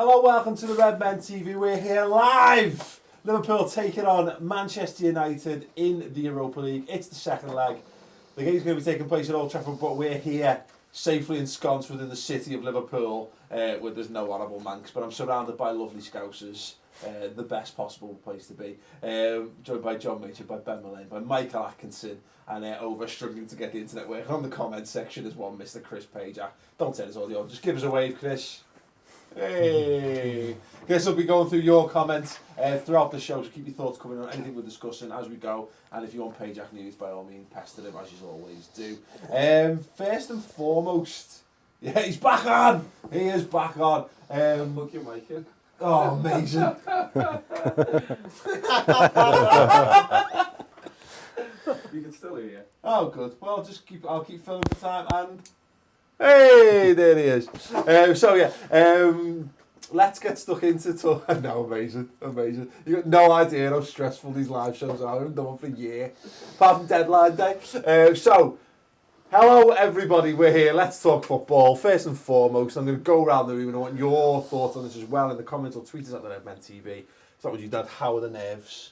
Hello, welcome to the Redmen TV. We're here live. Liverpool taking on Manchester United in the Europa League. It's the second leg. The game's going to be taking place at Old Trafford, but we're here safely ensconced within the city of Liverpool, where there's no horrible Manx, but I'm surrounded by lovely Scousers. The best possible place to be. Joined by John Major, by Ben Mullane, by Michael Atkinson, and over struggling to get the internet working on the comment section is one Mr. Chris Pajak. Don't tell us all the just give us a wave, Chris. Hey! Chris will be going through your comments throughout the show, so keep your thoughts coming on anything we're discussing as we go. And if you want Pajak news, by all means, pester him as you always do. First and foremost, yeah, he's back on! He is back on. Look your mic in. Oh, amazing. You can still hear you. Oh, good. Well, I'll keep filming for time and... Hey, there he is. Let's get stuck into talk. No, amazing. You got no idea how stressful these live shows are. I haven't done one for a year, apart from deadline day. Hello everybody, we're here. Let's talk football. First and foremost, I'm going to go around the room and I want your thoughts on this as well in the comments or tweet us at the Redmen TV. Start with you, Dad. How are the nerves?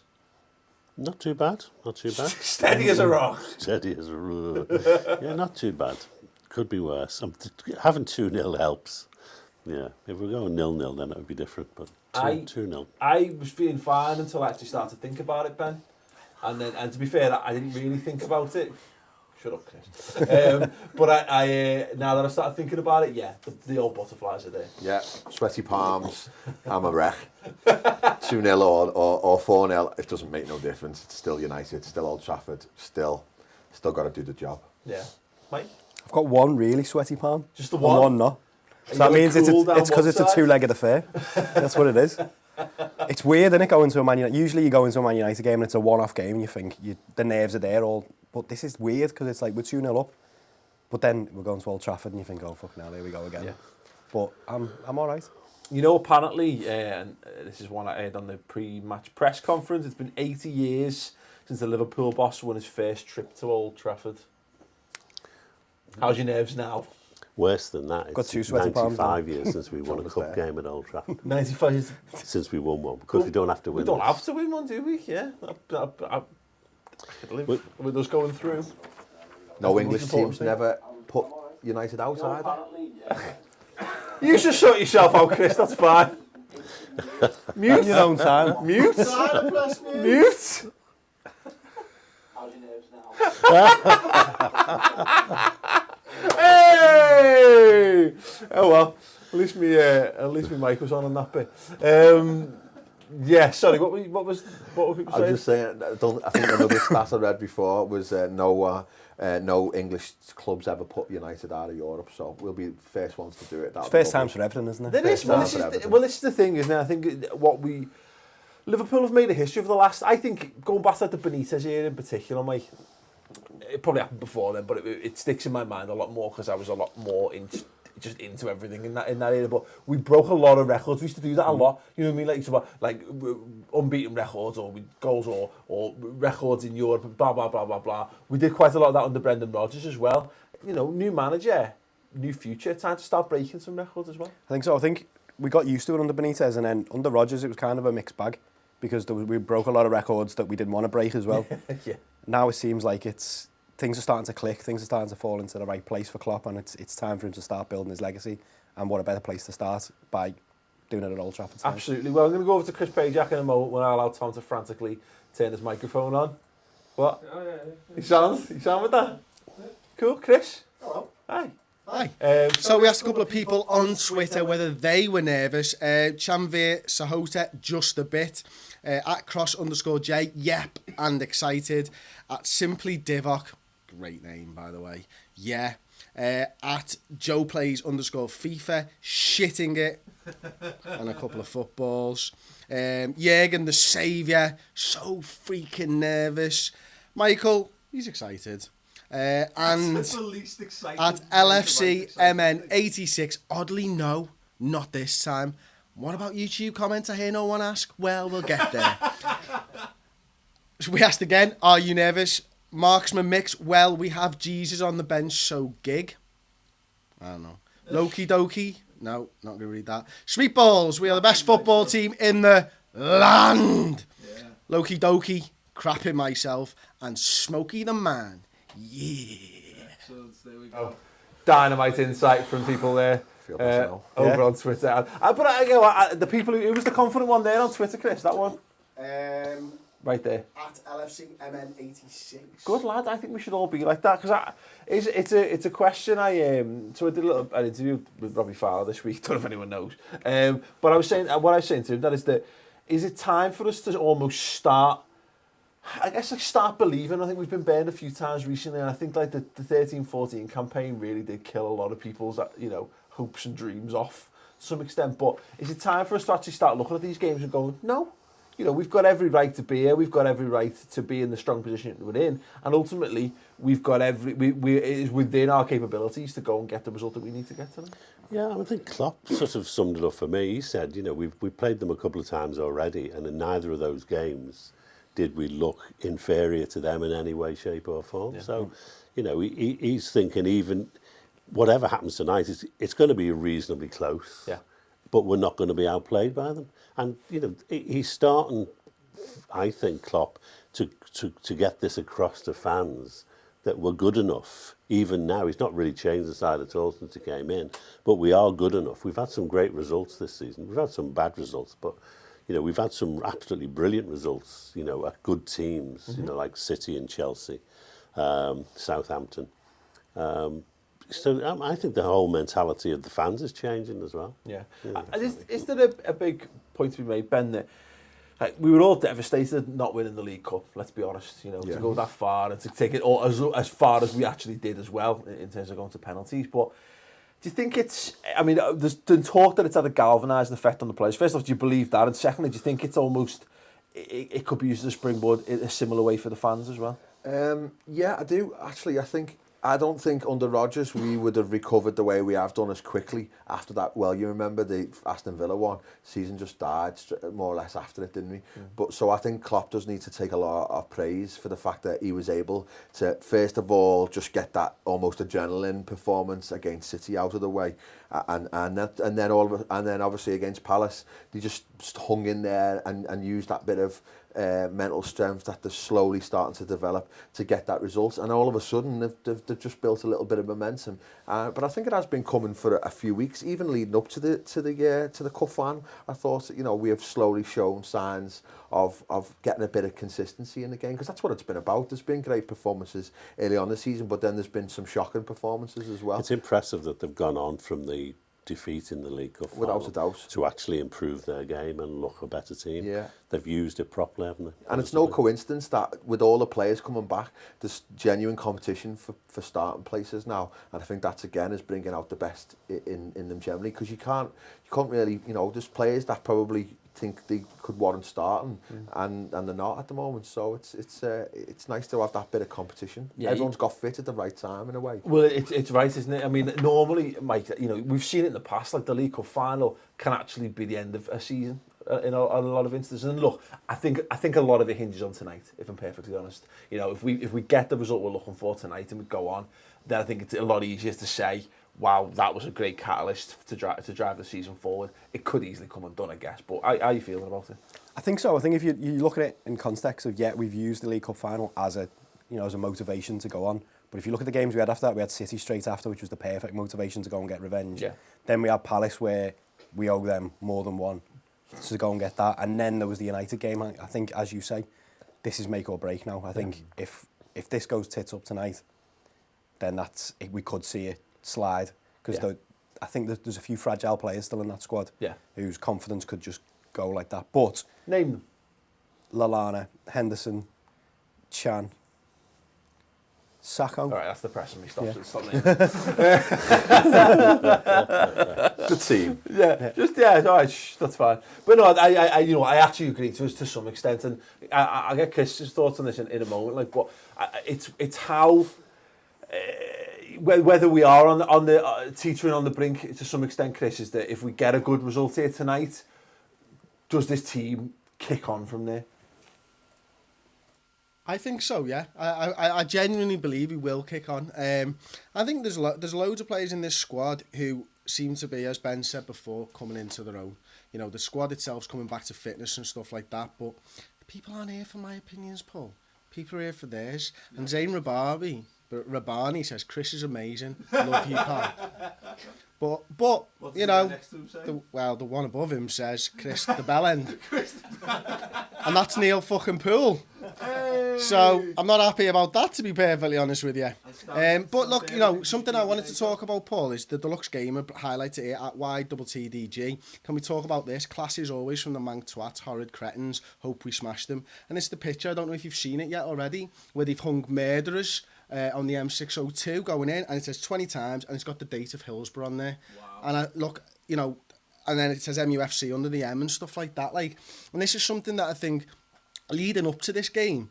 Not too bad. Steady as a rock. Steady as a rock. Yeah, not too bad. Could be worse. Having 2-0 helps. Yeah, if we're going 0-0, then it would be different. But 2-0. I was feeling fine until I actually started to think about it, Ben. And to be fair, I didn't really think about it. Shut up, Chris. But I now that I started thinking about it, yeah, the old butterflies are there. Yeah, sweaty palms. I'm a wreck. 2-0 or 4-0, it doesn't make no difference. It's still United, still Old Trafford, still got to do the job. Yeah, Mike. I've got one really sweaty palm. Just the one. And one not. So that means it's because it's a two-legged affair. That's what it is. It's weird, isn't it, going to a Man United? Usually you go into a Man United game and it's a one-off game and you think the nerves are there all. But this is weird because it's like we're 2-0 up. But then we're going to Old Trafford and you think, oh, fuck, now there we go again. Yeah. But I'm all right. You know, apparently, and this is one I heard on the pre-match press conference, it's been 80 years since the Liverpool boss won his first trip to Old Trafford. How's your nerves now? Worse than that. Got two sweaty palms. 95 years since we won a cup game at Old Trafford. 95 years. Since we won one, because we don't have to win. We don't have to win one, do we? Yeah. I could live with us going through. No English teams never put United out either. You should sort yourself out, Chris. That's fine. Mute. In your own time. Mute. Mute. How's your nerves now? Hey! Oh well, at least me mic was on that bit. Yeah, sorry. What were people saying? I was just saying. I think another stat I read before was no English clubs ever put United out of Europe, so we'll be the first ones to do it. It's first time for everything, isn't it? It is. Well, this is the thing, isn't it? I think Liverpool have made a history of the last. I think going back to the Benitez era in particular, Mike. It probably happened before then, but it sticks in my mind a lot more because I was a lot more into everything in that era. But we broke a lot of records. We used to do that a lot. You know what I mean? Like unbeaten records or goals or records in Europe. Blah blah blah blah blah. We did quite a lot of that under Brendan Rodgers as well. You know, new manager, new future. Time to start breaking some records as well. I think so. I think we got used to it under Benitez, and then under Rodgers it was kind of a mixed bag because we broke a lot of records that we didn't want to break as well. Yeah. Now it seems like things are starting to click, things are starting to fall into the right place for Klopp, and it's time for him to start building his legacy. And what a better place to start by doing it at Old Trafford. Absolutely. Well, I'm going to go over to Chris Pajak in a moment when I allow Tom to frantically turn his microphone on. What? Oh, yeah. You sound with that? Yeah. Cool, Chris. Hello. Hi. Hi. So we asked a couple of people on Twitter whether they were nervous. Chanvir Sahota, just a bit. At @cross_J, yep, and excited. At Simply Divock, great name by the way, yeah. At Joe Plays _FIFA, shitting it. And a couple of footballs. Jürgen the Saviour, so freaking nervous. Michael, he's excited. And the least exciting at LFC MN86, oddly no, not this time. What about YouTube comments? I hear no one ask. Well, we'll get there. So we asked again, are you nervous? Marksman Mix, well, we have Jesus on the bench, so gig. I don't know. Loki Doki, No, not going to read that. Sweetballs, we are the best football team in the land. Yeah. Loki Doki, crapping myself, and Smokey the Man. Yeah. So there we go. Dynamite insight from people there Feel better now. over on Twitter. But the people who was the confident one there on Twitter, Chris, that one right there. At LFC MN86. Good lad. I think we should all be like that because it's a question so I did an interview with Robbie Fowler this week. Don't know if anyone knows. But I was saying what I was saying to him that is it time for us to almost start. I guess start believing. I think we've been burned a few times recently, and I think like the 13-14 campaign really did kill a lot of people's hopes and dreams off to some extent. But is it time for us to actually start looking at these games and going, no, we've got every right to be here. We've got every right to be in the strong position we're in, and ultimately we've got it is within our capabilities to go and get the result that we need to get to them. Yeah, I think Klopp sort of summed it up for me. He said, we've played them a couple of times already, and in neither of those games did we look inferior to them in any way, shape or form. Yeah. So, he's thinking even whatever happens tonight, it's going to be reasonably close. Yeah. But we're not going to be outplayed by them. And, he's starting, I think, Klopp, to get this across to fans that we're good enough. Even now, he's not really changed the side at all since he came in. But we are good enough. We've had some great results this season. We've had some bad results, but we've had some absolutely brilliant results, at good teams, like City and Chelsea, Southampton. So I think the whole mentality of the fans is changing as well. Yeah. Is there a big point to be made, Ben, that we were all devastated not winning the League Cup, let's be honest, to go that far and to take it all as far as we actually did as well in terms of going to penalties. But do you think there's been talk that it's had a galvanising effect on the players. First off, do you believe that? And secondly, do you think it's almost, it could be used as a springboard in a similar way for the fans as well? Yeah, I do. Actually, I don't think under Rodgers we would have recovered the way we have done as quickly after that. Well, you remember the Aston Villa one, season just died more or less after it, didn't we? But so I think Klopp does need to take a lot of praise for the fact that he was able to, first of all, just get that almost adrenaline performance against City out of the way, and then obviously against Palace, they just hung in there and used that bit of mental strength that they're slowly starting to develop to get that result, and all of a sudden they've just built a little bit of momentum. But I think it has been coming for a few weeks, even leading up to the cup final. I thought we have slowly shown signs of getting a bit of consistency in the game, because that's what it's been about. There's been great performances early on the season, but then there's been some shocking performances as well. It's impressive that they've gone on from the defeat in the League Cup final without a doubt to actually improve their game and look a better team. Yeah. They've used it properly, haven't they? And it's no coincidence that with all the players coming back, there's genuine competition for starting places now, and I think that's again is bringing out the best in them generally, because you can't really, there's players that probably think they could warrant starting and they're not at the moment, so it's nice to have that bit of competition. Yeah, everyone's got fit at the right time in a way. Well, it's right, isn't it? I mean, normally, Mike, we've seen it in the past, like the League Cup final can actually be the end of a season in a lot of instances. And look, I think a lot of it hinges on tonight, if I'm perfectly honest. If we get the result we're looking for tonight and we go on, then I think it's a lot easier to say, wow, that was a great catalyst to drive the season forward. It could easily come undone, I guess. But how are you feeling about it? I think so. I think if you look at it in context of, we've used the League Cup final as a motivation to go on. But if you look at the games we had after that, we had City straight after, which was the perfect motivation to go and get revenge. Yeah. Then we had Palace, where we owe them more than one to go and get that. And then there was the United game. I think, as you say, this is make or break now. I think if this goes tits up tonight, then we could see it slide, because I think there's a few fragile players still in that squad whose confidence could just go like that. But name them: Lallana, Henderson, Chan, Sacco. All right, that's depressing me. Stop naming. Good team. All right, that's fine. But no, I actually agree to some extent, and I get Chris's thoughts on this in a moment. But it's how. Whether we are on the teetering on the brink to some extent, Chris, is that if we get a good result here tonight, does this team kick on from there? I think so, yeah. I genuinely believe he will kick on. I think there's loads of players in this squad who seem to be, as Ben said before, coming into their own. You know, the squad itself's coming back to fitness and stuff like that, but people aren't here for my opinions, Paul. People are here for theirs. And Zayn Rabani says, Chris is amazing. Love you, pal. But you know, the one above him says, Chris the Bellend. And that's Neil fucking Poole. Hey. So I'm not happy about that, to be perfectly honest with you. But look, you know, something I wanted to talk about, Paul, is the Deluxe Gamer highlighted here at YTTDG. Can we talk about this? Class is always from the mank twats, horrid cretins. Hope we smash them. And it's the picture, I don't know if you've seen it yet already, where they've hung murderers on the M602 going in, and it says 20 times, and it's got the date of Hillsborough on there. Wow. And I look, you know, and then it says MUFC under the M and stuff like that. Like, and this is something that I think, leading up to this game,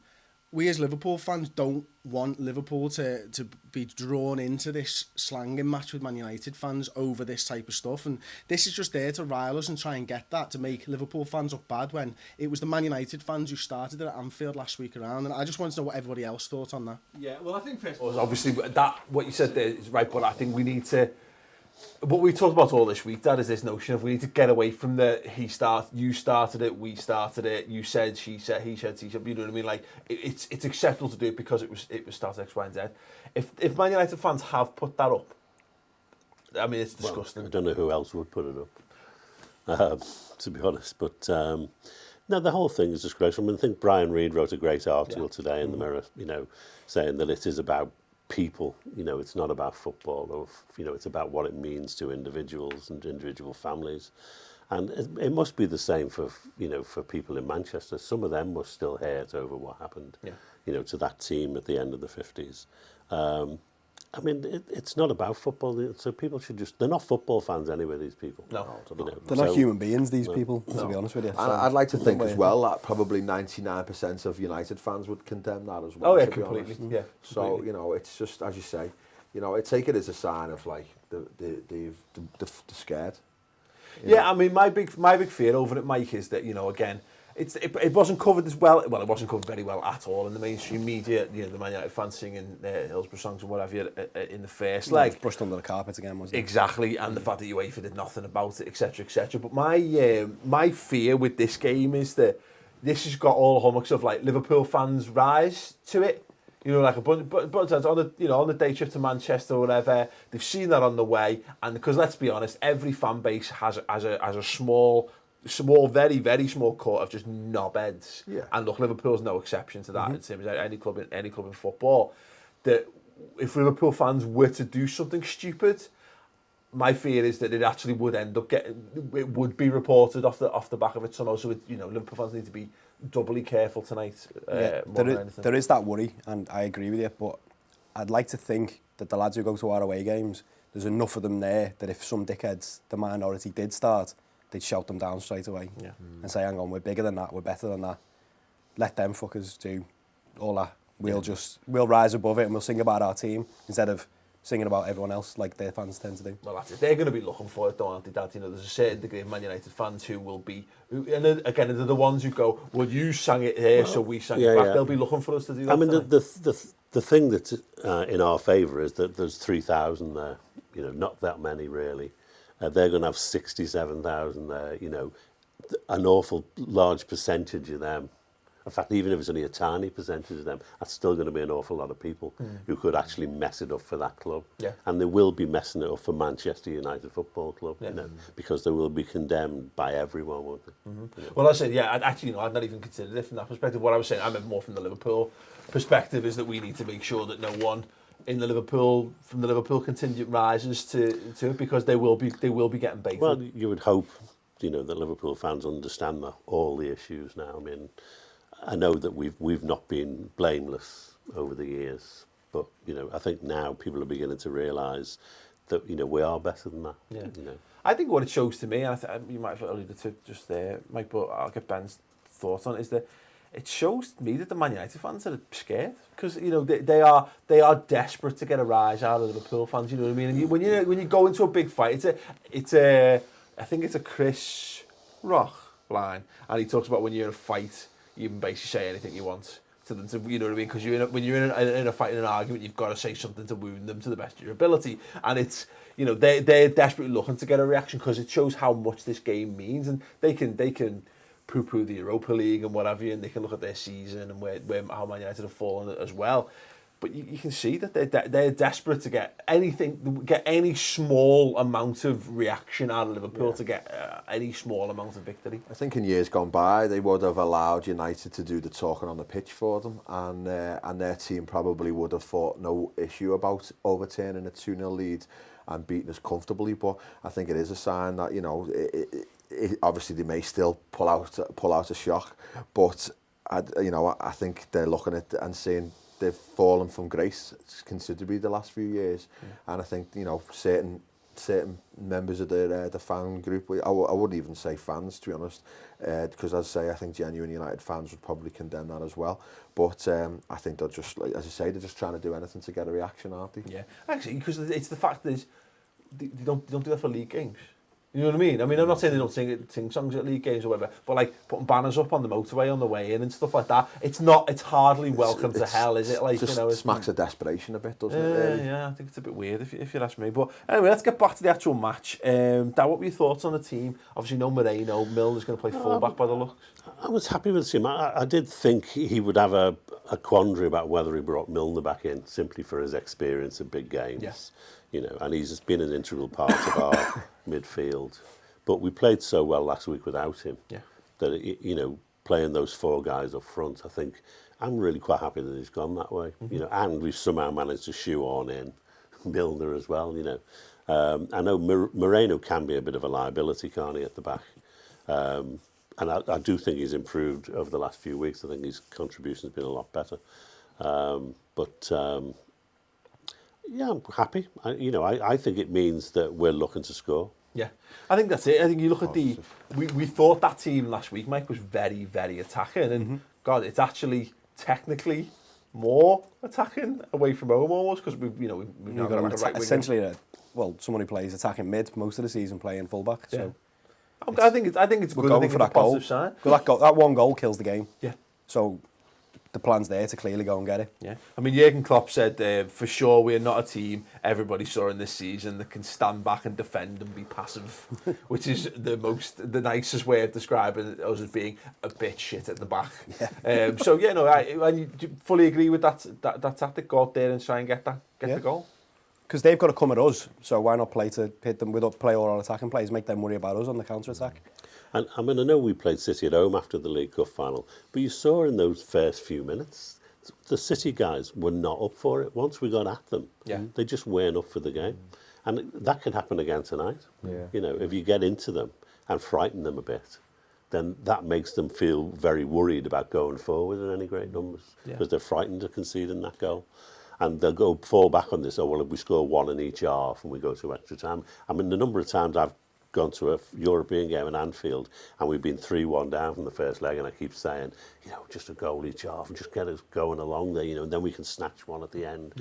we as Liverpool fans don't want Liverpool to be drawn into this slanging match with Man United fans over this type of stuff. And this is just there to rile us and try and get that, to make Liverpool fans look bad, when it was the Man United fans who started it at Anfield last week around. And I just want to know what everybody else thought on that. Yeah, well, I think first of Well, all, obviously, that what you said there is right, but I think we need to. What we talked about all this week, Dad, is this notion of we need to get away from the you started it, we started it, you said, she said, he said, she said. You know what I mean? Like it's acceptable to do it because it was started X, Y, and Z. If Man United fans have put that up, I mean, it's disgusting. Well, I don't know who else would put it up, to be honest. But no, the whole thing is disgraceful. I mean, I think Brian Reid wrote a great article today in the Mirror, you know, saying that it is about people, you know, it's not about football, or, you know, it's about what it means to individuals and individual families. And it must be the same for, you know, for people in Manchester. Some of them must still hurt over what happened, you know, to that team at the end of the 50s. I mean, it's not about football, so people should just... They're not football fans anyway, these people. No. You know, They're not human beings, these people, to be honest with you. And I'd like to think as well that probably 99% of United fans would condemn that as well. Oh, yeah, to be completely. honest. Yeah, So, completely. you know, it's just, as you say, you know, I take it as a sign of, like, they're scared. Yeah, I mean, my big fear over it, Mike, is that, you know, again, it wasn't covered as well. Well, it wasn't covered very well at all in the mainstream media. You know, the Man United fans singing Hillsborough songs and whatever in the first leg. It's brushed under the carpet again, wasn't it? Exactly, and the fact that UEFA did nothing about it, etc., etc. But my fear with this game is that this has got all the hallmarks of, like, Liverpool fans rise to it. You know, like a bunch of times on the day trip to Manchester or whatever, they've seen that on the way, and because let's be honest, every fan base has a small, very, very small core of just knobheads. Yeah. And look, Liverpool's no exception to that. It's same as any club in football. That if Liverpool fans were to do something stupid, my fear is that it actually would end up it would be reported off the back of it somehow. So you know, Liverpool fans need to be doubly careful tonight. There is that worry, and I agree with you. But I'd like to think that the lads who go to our away games, there's enough of them there that if some dickheads, the minority, did start, they'd shout them down straight away and say, hang on, we're bigger than that, we're better than that. Let them fuckers do all that. We'll rise above it and we'll sing about our team instead of singing about everyone else like their fans tend to do. Well, that's it. They're going to be looking for it, though, aren't they, Dad? You know, there's a certain degree of Man United fans who will be... and again, they're the ones who go, well, you sang it here, so we sang it back. They'll be looking for us to do that. I mean, the thing that's in our favour is that there's 3,000 there. You know, not that many, really. They're going to have 67,000 there. You know, an awful large percentage of them. In fact, even if it's only a tiny percentage of them, that's still going to be an awful lot of people who could actually mess it up for that club. Yeah. And they will be messing it up for Manchester United Football Club, you know, because they will be condemned by everyone, won't they? You know? Well, I said, I'd not even considered it from that perspective. What I was saying, I meant more from the Liverpool perspective, is that we need to make sure that no one from the Liverpool contingent rises to it, because they will be getting baited. Well, you would hope, you know, that Liverpool fans understand all the issues now. I mean, I know that we've not been blameless over the years, but you know, I think now people are beginning to realise that, you know, we are better than that. Yeah. You know, I think what it shows to me, and you might have alluded to just there, Mike, but I'll get Ben's thoughts on it, is that it shows me that the Man United fans are scared, because you know they are desperate to get a rise out of Liverpool fans. You know what I mean? And when you go into a big fight, I think it's a Chris Rock line, and he talks about when you're in a fight, you can basically say anything you want, to them to, you know what I mean? Because when you're in a fight, in an argument, you've got to say something to wound them to the best of your ability. And it's, you know, they're desperately looking to get a reaction because it shows how much this game means, and they can poo-poo the Europa League and whatever, and they can look at their season and how Man United have fallen as well. But you can see that they're desperate to get any small amount of reaction out of Liverpool, to get any small amount of victory. I think in years gone by, they would have allowed United to do the talking on the pitch for them, and their team probably would have thought no issue about overturning a 2-0 lead and beating us comfortably. But I think it is a sign that, you know, obviously they may still pull out a shock, but I think they're looking at and saying they've fallen from grace considerably the last few years, and I think, you know, certain members of the fan group, I wouldn't even say fans, to be honest, because as I say, I think genuine United fans would probably condemn that as well. But I think they're just, like, as I say, they're just trying to do anything to get a reaction, aren't they? Yeah, actually, because it's the fact that they don't do that for league games. You know what I mean? I mean, I'm not saying they don't sing songs at league games or whatever, but like putting banners up on the motorway on the way in and stuff like that, it's hardly welcome to hell, is it? Like, just, you know, it smacks of desperation a bit, doesn't it? Really? Yeah, I think it's a bit weird if you ask me. But anyway, let's get back to the actual match. Dad, what were your thoughts on the team? Obviously, no Moreno. Milner's going to play fullback by the looks. I was happy with him. I did think he would have a quandary about whether he brought Milner back in simply for his experience in big games. Yes. You know, and he's been an integral part of our midfield. But we played so well last week without him that, you know, playing those 4 guys up front, I think I'm really quite happy that he's gone that way. You know, and we've somehow managed to shoehorn in Milner as well. You know, I know Moreno can be a bit of a liability, can't he, at the back? And I do think he's improved over the last few weeks. I think his contribution's been a lot better. Yeah, I'm happy. I think it means that we're looking to score. Yeah, I think that's it. I think you look at we thought that team last week, Mike, was very, very attacking, and God, it's actually technically more attacking away from home almost, because we've now got a right essentially someone who plays attacking mid most of the season playing fullback. So I think it's good. I think it's a positive sign. That one goal kills the game. Yeah. So the plan's there to clearly go and get it. Yeah. I mean, Jurgen Klopp said, for sure, we're not a team everybody saw in this season that can stand back and defend and be passive, which is the nicest way of describing us as being a bit shit at the back. Yeah. I fully agree with that tactic. Go out there and try and get the goal. Because they've got to come at us, so why not play to hit them with play all our attacking plays, make them worry about us on the counter-attack? And I mean, I know we played City at home after the League Cup final, but you saw in those first few minutes, the City guys were not up for it. Once we got at them, they just weren't up for the game. And that can happen again tonight. Yeah. You know, if you get into them and frighten them a bit, then that makes them feel very worried about going forward in any great numbers, because they're frightened of conceding that goal. And they'll fall back on this, if we score 1 in each half and we go to extra time. I mean, the number of times I've gone to a European game in Anfield and we've been 3-1 down from the first leg, and I keep saying, just a goal each half and just get us going along there, and then we can snatch one at the end,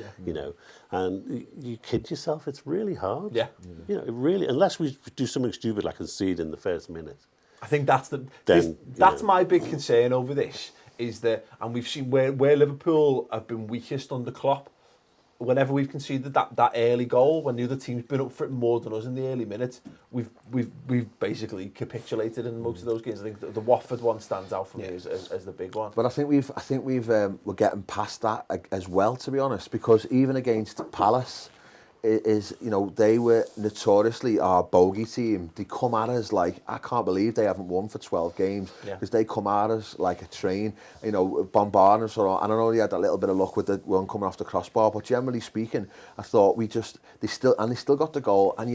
and you kid yourself, it's really hard. Yeah. It really, unless we do something stupid like concede in the first minute. I think that's my big concern over this, is that, and we've seen where Liverpool have been weakest under Klopp, whenever we've conceded that early goal, when the other team's been up for it more than us in the early minutes, we've basically capitulated in most of those games. I think the Watford one stands out for me as the big one. But I think we're getting past that as well, to be honest, because even against Palace, they were notoriously our bogey team. They come at us like, I can't believe they haven't won for 12 games, because they come at us like a train, bombarding us. And I know they had a little bit of luck with the one coming off the crossbar, but generally speaking, I thought they still got the goal, and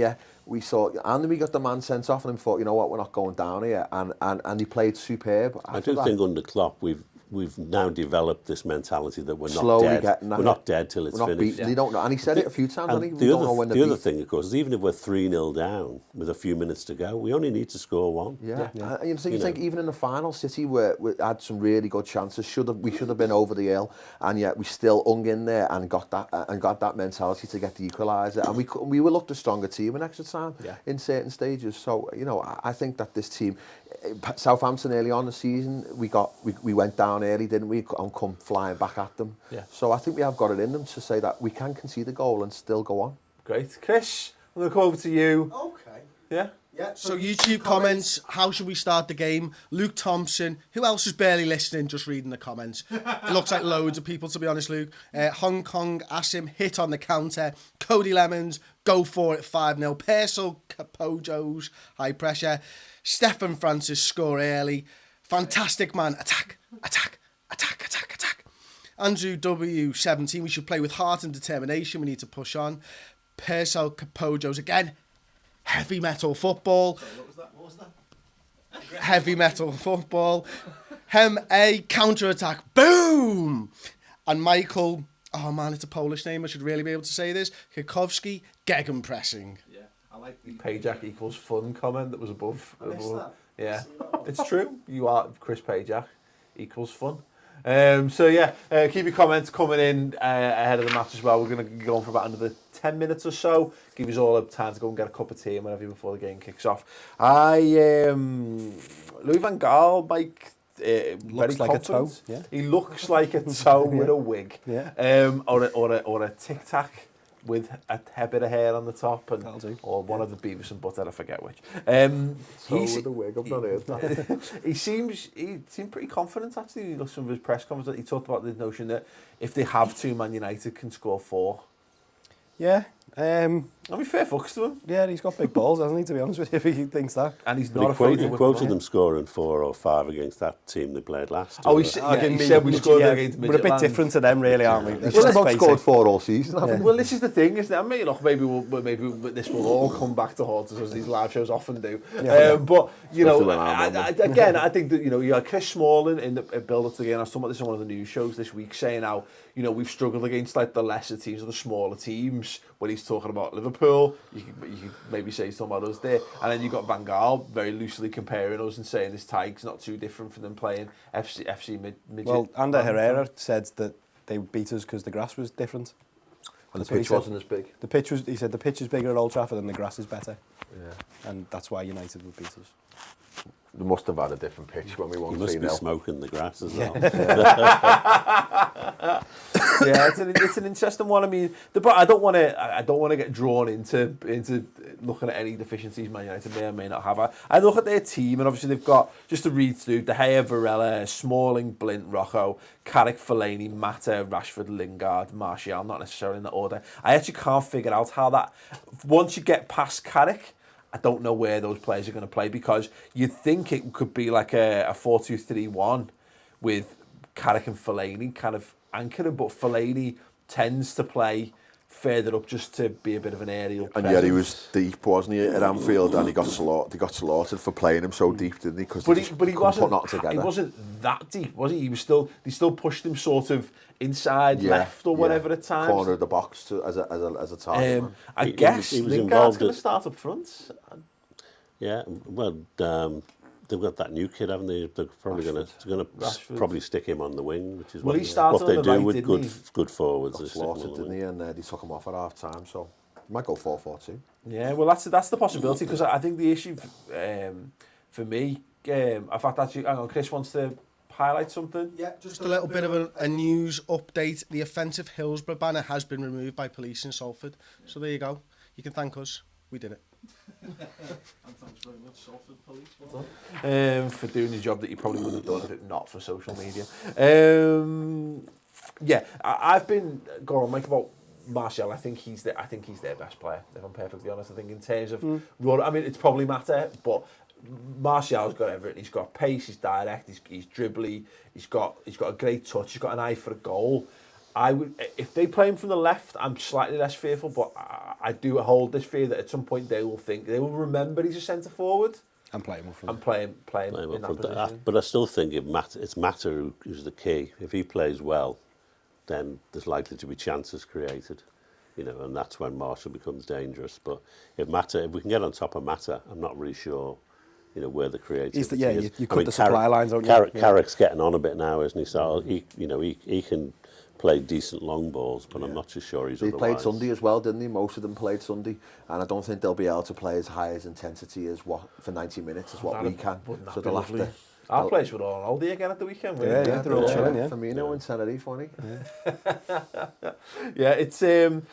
we then we got the man sent off, and we thought, you know what, we're not going down here, and he played superb. I do think under Klopp we've now developed this mentality that we're not slowly dead. We're not dead till it's finished. They don't know, and he said it a few times. The other thing, of course, is even if we're 3-0 down with a few minutes to go, we only need to score 1. Yeah. You think even in the final, City we had some really good chances. We should have been over the hill, and yet we still hung in there and got that mentality to get the equaliser. And we were looked a stronger team in extra time in certain stages. So I think that this team, Southampton early on in the season, we went down early, didn't we? And come flying back at them. Yeah. So I think we have got it in them to say that we can concede a goal and still go on. Great. Chris, I'm going to come over to you. Okay. Yeah? Yeah, so YouTube comments, how should we start the game? Luke Thompson, who else is barely listening, just reading the comments? It looks like loads of people, to be honest, Luke. Hong Kong, Asim, hit on the counter. Cody Lemons, go for it, 5-0. Persel, Capojos, high pressure. Stefan Francis, score early. Fantastic, man. Attack, attack, attack, attack, attack. Andrew W, 17, we should play with heart and determination. We need to push on. Persel, Capojos again. Heavy metal football. Sorry, what was that? Heavy metal football. A counter-attack. Boom! And Michael, oh man, it's a Polish name. I should really be able to say this. Kikowski, gegenpressing. Yeah, I like the Pajak equals fun comment that was above. I missed that. Yeah, it's true. You are Chris Pajak equals fun. Keep your comments coming in ahead of the match as well. We're going to go on for about another 10 minutes or so. Give us all time to go and get a cup of tea and whatever before the game kicks off. Louis van Gaal, Mike, very Looks like a toe, confident. yeah. He looks like a toe with a wig. Yeah. Or a tic tac with a bit of hair on the top, and That'll do. or one of the Beavis and Butthead, I forget which. With a wig, I've not heard that. He seemed pretty confident actually. He looked some of his press conferences. He talked about the notion that if they have to, Man United can score 4. Yeah. I mean, fair fucks to him. Yeah, he's got big balls, hasn't he, to be honest with you, if he thinks that. And he's But not afraid to he whip quoted them. them scoring 4 or 5 against that team they played last. Oh, he year. said we scored against We're a bit Midtjylland. different to them, really, aren't we? Let's Well, just they've not face scored it. 4 all season, haven't Well, this is the thing, isn't it? I mean, look, maybe this will all come back to haunt us as these live shows often do. But you know, Especially when I'm on them. again, I think that you had Chris Smalling in the build-up to the game. I was talking about this on one of the news shows this week, saying how we've struggled against like the lesser teams or the smaller teams. When he's talking about Liverpool, you could maybe say he's talking about us there, and then you got Van Gaal very loosely comparing us and saying this tag's not too different from them playing FC midget. Well, Ander Herrera said that they beat us because the grass was different. And That's the what he pitch said. wasn't as big. He said the pitch is bigger at Old Trafford and the grass is better. Yeah. And that's why United would beat us. They must have had a different pitch when we won He must be 3-0. smoking the grass as well. Yeah, it's an interesting one. I mean, but I don't want to get drawn into looking at any deficiencies Man United may or may not have. I look at their team, and obviously they've got, just to read through, De Gea, Varela, Smalling, Blint, Rocco, Carrick, Fellaini, Mata, Rashford, Lingard, Martial, not necessarily in that order. I actually can't figure out how that, once you get past Carrick, I don't know where those players are going to play, because you'd think it could be like a 4-2-3-1 with Carrick and Fellaini kind of anchoring, but Fellaini tends to play further up just to be a bit of an aerial And presence. yeah, he was deep, wasn't he, at Anfield, and he got slaughtered for playing him so deep, didn't he? Because But he wasn't. put that together. He wasn't that deep, was he? They still pushed him sort of inside left or whatever at times. Corner of the box as a target. Man. I He guess was Lingard's involved going in- to start up front. Yeah, well, they've got that new kid, haven't they? They're probably going to Rashford. probably stick him on the wing, which is Well, what, he started what they on the do right, with didn't good forwards. Got They stick him on slaughtered, the didn't wing. he? And they took him off at half time, so he might go 4-4-2. Yeah, well, that's the possibility, because I think the issue for me, in fact, actually, hang on, Chris wants to highlight something. Yeah, just a little bit of a news update. The offensive Hillsborough banner has been removed by police in Salford. So there you go. You can thank us. We did it. And thanks very much, Salford Police. Well done. For doing the job that you probably would have done if it not for social media. I've been going on, Mike, about Martial. I think he's their best player, if I'm perfectly honest. I think in terms of run, I mean, it's probably Mata, but Martial's got everything. He's got pace, he's direct, he's dribbly, he's got a great touch, he's got an eye for a goal. I would, if they play him from the left, I'm slightly less fearful, but I do hold this fear that at some point they will remember he's a centre forward And play him up front. and play him Play him in up that front. position. But I still think it's Mata who's the key. If he plays well, then there's likely to be chances created, and that's when Martial becomes dangerous. But if we can get on top of Mata, I'm not really sure you know, where the creativity Yeah, is. you cut the supply lines, don't you? Carrick's getting on a bit now, isn't he? So he can play decent long balls, but I'm not too sure he's They otherwise. played Sunday as well, didn't they? Most of them played Sunday, and I don't think they'll be able to play as high as intensity as what for 90 minutes as what we can. So they'll have to. Our players were all on holiday again at the weekend. Yeah, they're all chilling, yeah. Firmino and Tenerife, funny. Yeah, it's the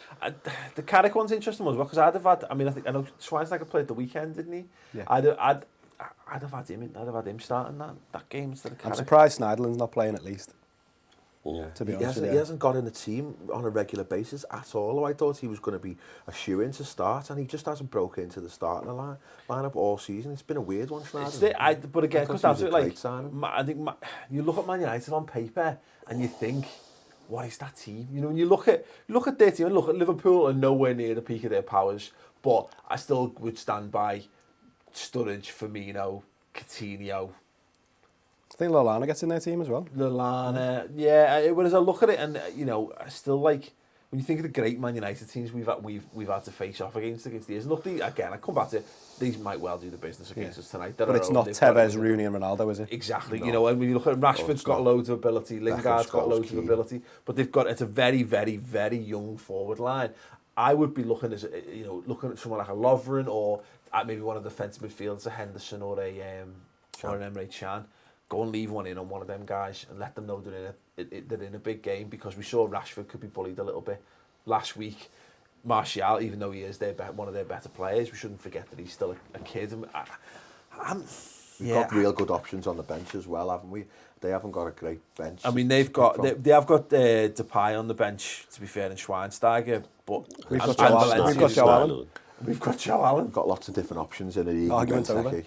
Carrick one's interesting one as well, because I'd have had. I mean, I know Schweinsteiger played the weekend, didn't he? Yeah. I'd have had him starting that game instead of Carrick. I'm surprised Sneijderlin's not playing at least. Yeah. To be He honest with hasn't, you. he hasn't got in the team on a regular basis at all. I thought he was going to be a shoe-in to start, and he just hasn't broken into the starting lineup all season. It's been a weird one, Schneider. But again, because that's it. Like, signing. I think you look at Man United on paper and you think, what is that team? You know, when you look at their team and look at Liverpool, are nowhere near the peak of their powers. But I still would stand by Sturridge, Firmino, Coutinho. I think Lallana gets in their team as well. Lallana, yeah. Whereas I look at it, and I still like when you think of the great Man United teams we've had to face off against these. Look, again, I come back to these might well do the business against us tonight. But it's not Tevez, Rooney, and Ronaldo, is it? Exactly. No. And when you look at Rashford's got loads of ability, Lingard's got loads of ability, but it's a very, very, very young forward line. I would be looking at someone like a Lovren or at maybe one of the defensive midfielders, a Henderson or an Emre Can. Go and leave one in on one of them guys and let them know they're in a big game, because we saw Rashford could be bullied a little bit last week. Martial, even though he is one of their better players, we shouldn't forget that he's still a kid. We've got real good options on the bench as well, haven't we? They haven't got a great bench. I mean, they have got Depay on the bench, to be fair, and Schweinsteiger, but We've got Joe Allen. We've got Joe Allen. Got lots of different options in it. Argument's over.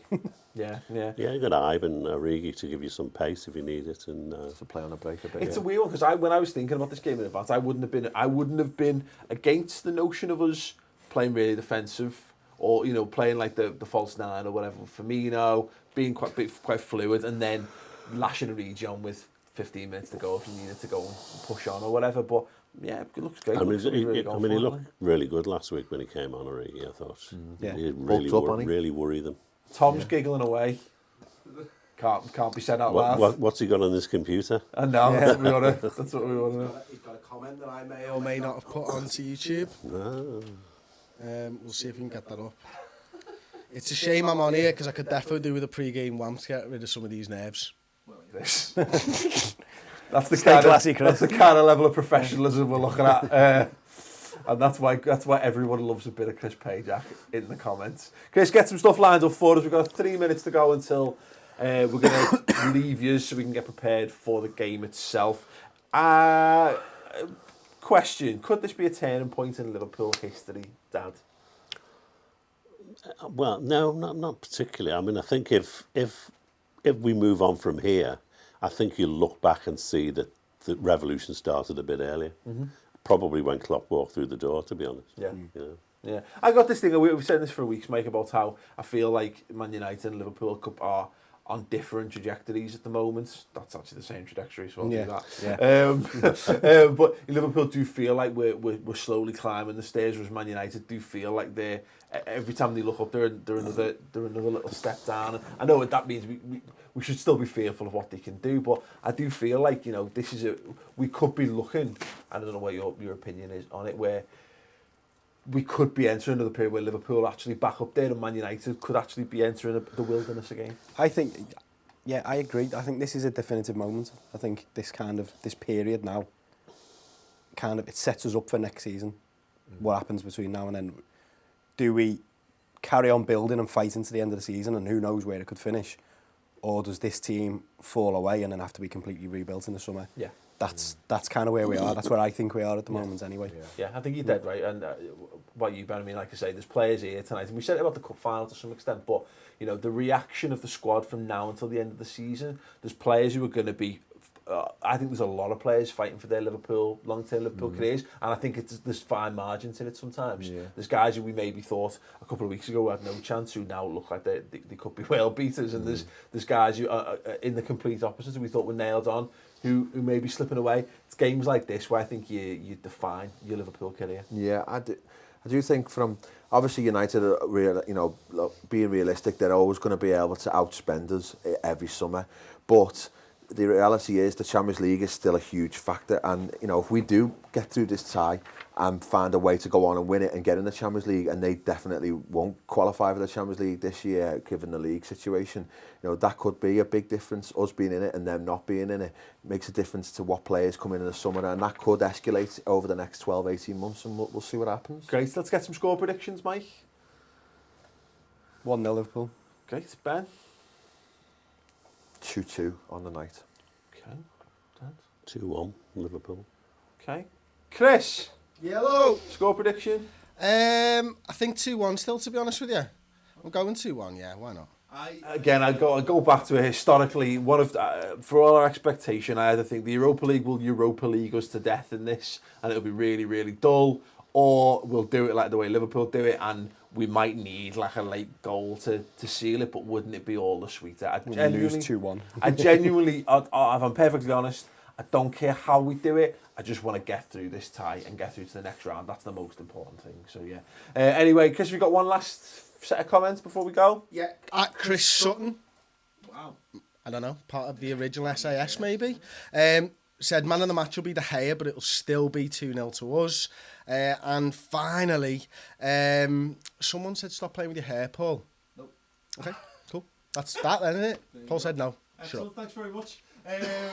Yeah. Yeah, you got Ivan Origi to give you some pace if you need it, and to play on a break a bit. It's a weird one, because when I was thinking about this game in advance, I wouldn't have been against the notion of us playing really defensive, or playing like the false nine or whatever. Firmino being quite fluid, and then lashing Origi on with 15 minutes to go if you needed to go and push on or whatever. But yeah, it looks great. He looked really good last week when he came on, Origi, I thought. Yeah. He really worried them. Tom's giggling away. Can't be said out loud. What's he got on this computer? I know. Yeah. That's what we want to know. He's got a comment that I may or may not have put onto YouTube. No. We'll see if we can get that up. It's a shame I'm on here, because I could definitely do with a pre-game wamp to get rid of some of these nerves. That's the classy, Chris. That's the kind of level of professionalism we're looking at. And that's why everyone loves a bit of Chris Pajak in the comments. Chris, get some stuff lined up for us. We've got 3 minutes to go until we're going to leave you so we can get prepared for the game itself. Question, could this be a turning point in Liverpool history, Dad? Well, no, not particularly. I mean, I think if we move on from here, I think you'll look back and see that the revolution started a bit earlier. Mm-hmm. Probably when Klopp walked through the door, to be honest. Yeah. Yeah. I got this thing, we've said this for weeks, Mike, about how I feel like Man United and Liverpool are on different trajectories at the moment. That's actually the same trajectory, so I'll do that. Yeah. But Liverpool do feel like we're slowly climbing the stairs, whereas Man United do feel like they're, every time they look up, they're another little step down. And I know what that means. We should still be fearful of what they can do, but I do feel like we could be looking. I don't know what your opinion is on it, where we could be entering another period where Liverpool are actually back up there, and Man United could actually be entering the wilderness again. I think, yeah, I agree. I think this is a definitive moment. I think this period now, it sets us up for next season. What happens between now and then? Do we carry on building and fighting to the end of the season, and who knows where it could finish? Or does this team fall away and then have to be completely rebuilt in the summer? Yeah. That's kind of where we are. That's where I think we are at the moment anyway. Yeah, I think you're dead right. And what you, Ben, I mean, like I say, there's players here tonight. And we said it about the cup final to some extent, but, the reaction of the squad from now until the end of the season, there's players who are going to be, I think there's a lot of players fighting for their long-term Liverpool careers, and I think there's fine margins in it sometimes. Yeah. There's guys who we maybe thought a couple of weeks ago had no chance, who now look like they could be world beaters, and there's guys who are in the complete opposite, who we thought were nailed on, who may be slipping away. It's games like this where I think you define your Liverpool career. Yeah, I do think from obviously United are being realistic, they're always going to be able to outspend us every summer, but the reality is the Champions League is still a huge factor, and if we do get through this tie and find a way to go on and win it and get in the Champions League, and they definitely won't qualify for the Champions League this year given the league situation, that could be a big difference. Us being in it and them not being in it makes a difference to what players come in the summer, and that could escalate over the next 12-18 months, and we'll see what happens. Great, let's get some score predictions, Mike. 1-0 Liverpool. Great, Ben. 2-2 on the night. Okay, Dad. 2-1 Liverpool. Okay, Chris. Yellow. Score prediction. I think 2-1 still, to be honest with you. I'm going 2-1, yeah, why not? I go back to it historically. One of for all our expectation, I either think the Europa League will Europa League us to death in this, and it'll be really, really dull, or we'll do it like the way Liverpool do it, and we might need like a late goal to seal it. But wouldn't it be all the sweeter? We lose 2-1. I genuinely, if I'm perfectly honest, I don't care how we do it. I just want to get through this tie and get through to the next round. That's the most important thing. So yeah. Anyway, Chris, we've got one last set of comments before we go. Yeah, at Chris Sutton. Wow. I don't know, part of the original SAS maybe. Said man of the match will be De Gea, but it'll still be 2-0 to us. And finally, someone said stop playing with your hair, Paul. Nope. Okay, cool. That's that then, isn't it? Paul said no. Excellent, thanks very much.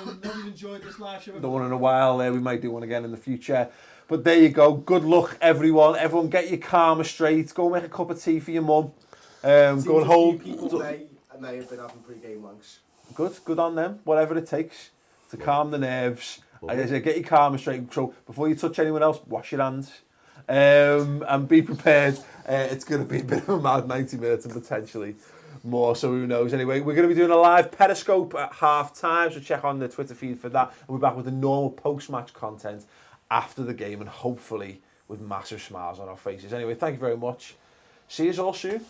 Nobody's enjoyed this live show. The one in a while. We might do one again in the future. But there you go. Good luck, everyone. Everyone get your karma straight. Go make a cup of tea for your mum. Go and hold. People may have been having pre-game wanks. Good on them. Whatever it takes to calm the nerves. As I say, get your karma straight. So before you touch anyone else, wash your hands. And be prepared. It's going to be a bit of a mad 90 minutes and potentially more, so who knows. Anyway, we're going to be doing a live Periscope at half-time, so check on the Twitter feed for that. And we're back with the normal post-match content after the game, and hopefully with massive smiles on our faces. Anyway, thank you very much. See you all soon.